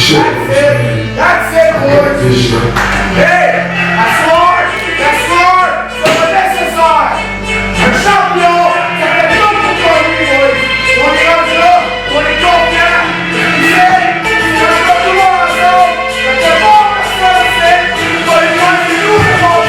That's it, boys. Hey, that's smart. That's smart. So the nécessaire. Un champion, ça fait tout pour toi, lui, boys. On est comme ça, on est confiant. Tu sais, c'est un peu tout le monde ensemble. Ça fait bon personne, c'est. Il va lui faire du loup, le monde.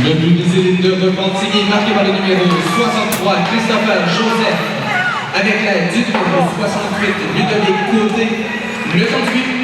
Le but des élites de Repentigny marqué par le numéro 63, Christopher Joseph, avec l'aide du numéro 68, Ludovic Côté, le 38.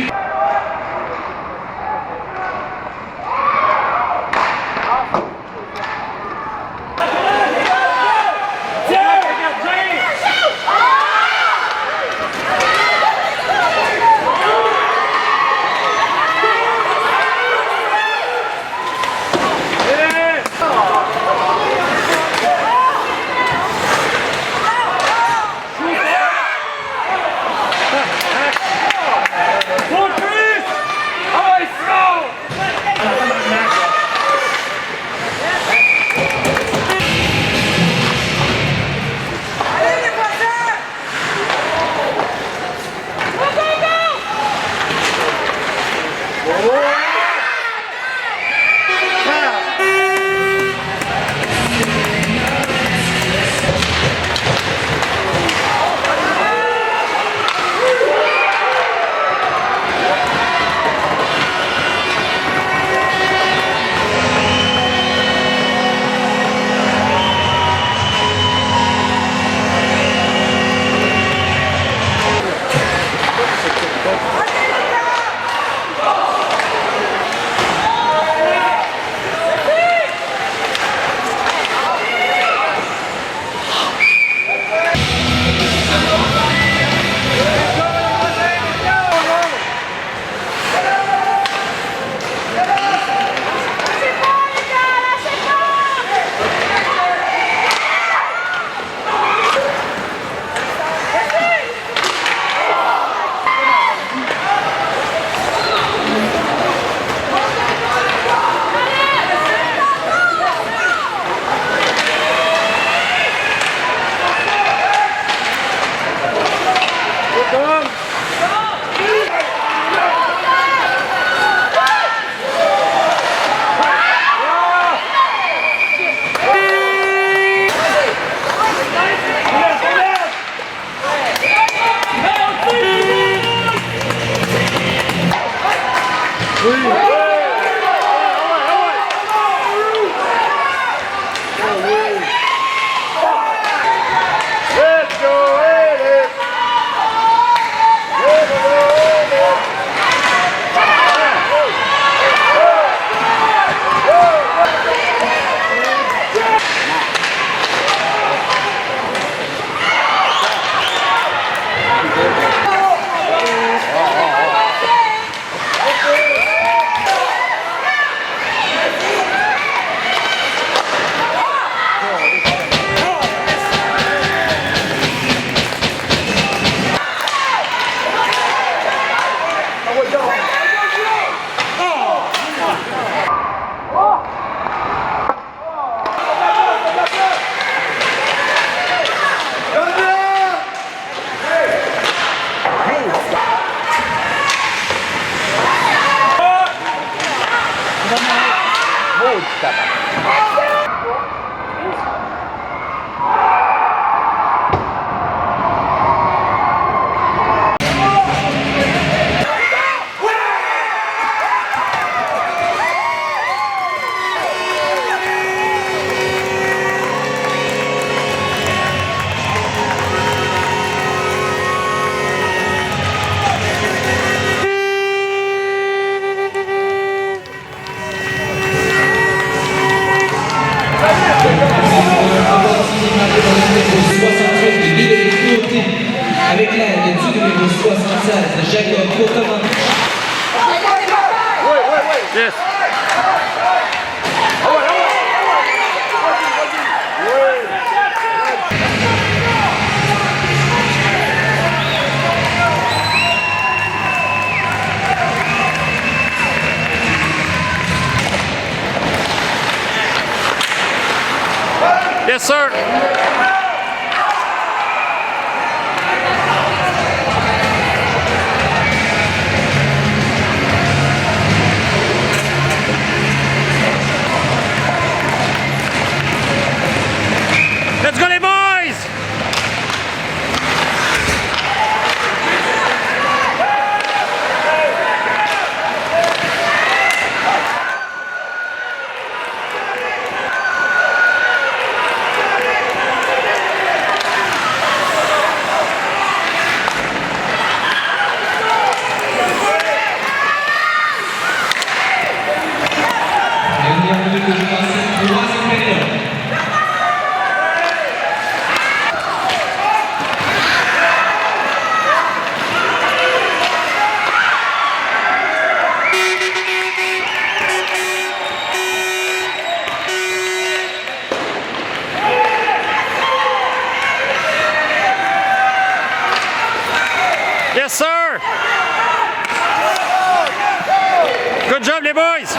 Maudit tabac. Avec l'aide du numéro 76, Jacob Courtement. Yes. Yes, sir. Let's go les boys! Yes, sir! Good job, les boys!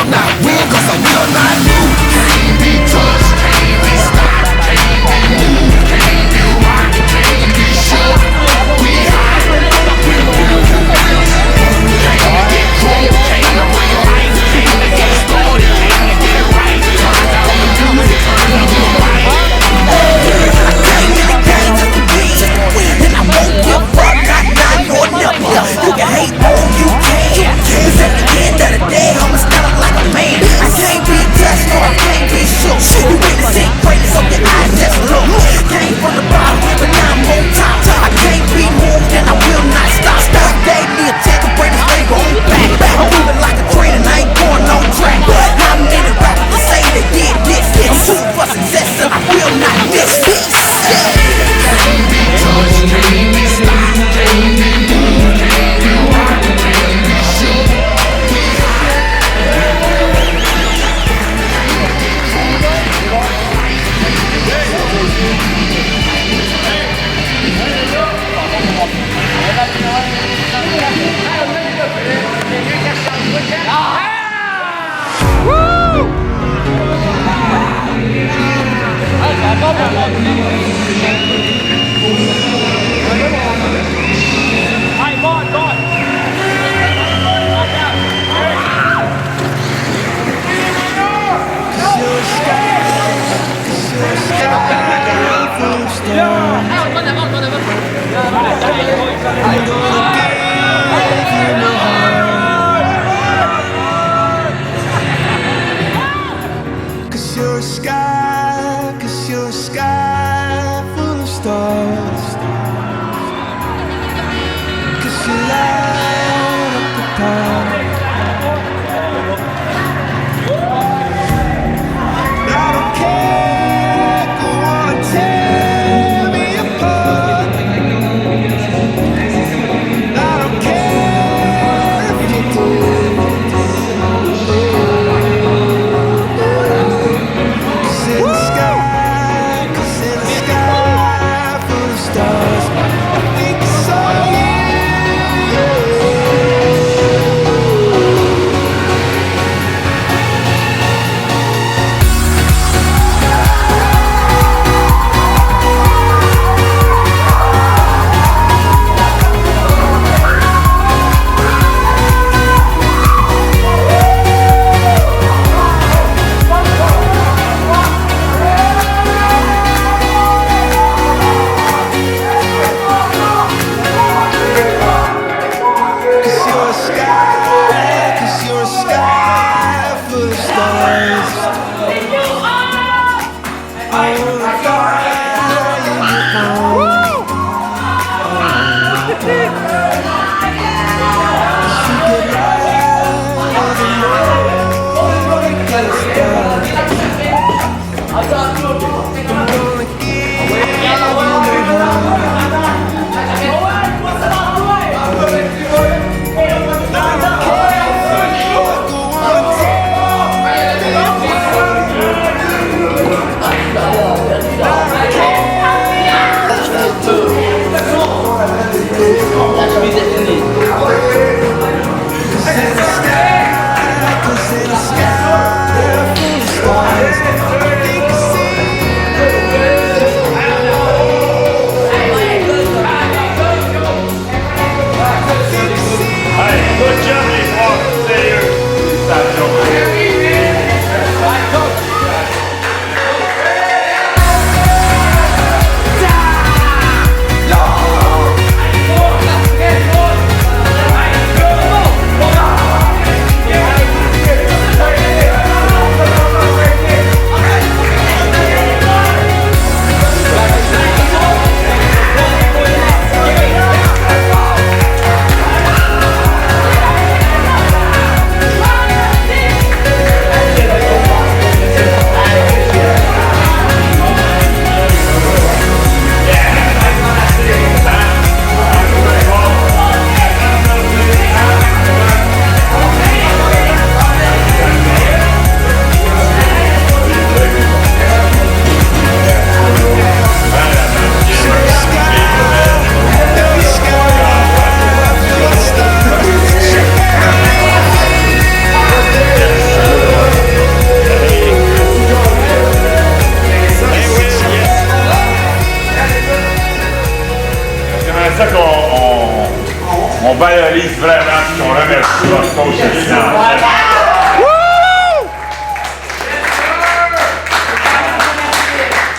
will not win, cause I will not lose. Can't be touched, can't be stopped, can't be moved, can't be rocked, can't be shook. We hot, we move, can't get cool, can't bring life, can't get started, can't get right. Turn down the music, turn up the mic. I came in the game just to win, and I won't give up, not now nor never. You can hate all you can, cause at the end of the day, I'ma stand up like a man. I can't be touched, no, I can't be shook. You witnessing greatness of your eyes, just look. Came from the bottom, but now I'm on top. I can't be moved and I will not stop. You gave me a check to bring this labor on back. I'm moving like a train and I ain't going no track. How many rappers to say they did this? I'm shooting for success and I will not miss this. Can't be touched, can't be stopped, can't be moved, can't be rocked, can't be shook. Cause you're a sky full of stars. valorise vraiment qu'on remercie votre coach de finale.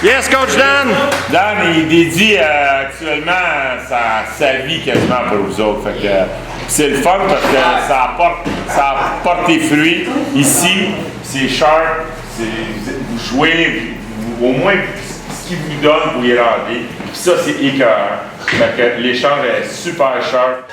Yes, Coach Dan! Dan, il dédie actuellement sa vie quasiment pour vous autres. Fait que c'est le fun parce que ça apporte des fruits. Ici, c'est sharp, vous jouez au moins ce qu'il vous donne, vous y rendez. Puis ça, c'est écœurant. Fait que l'échange est super sharp.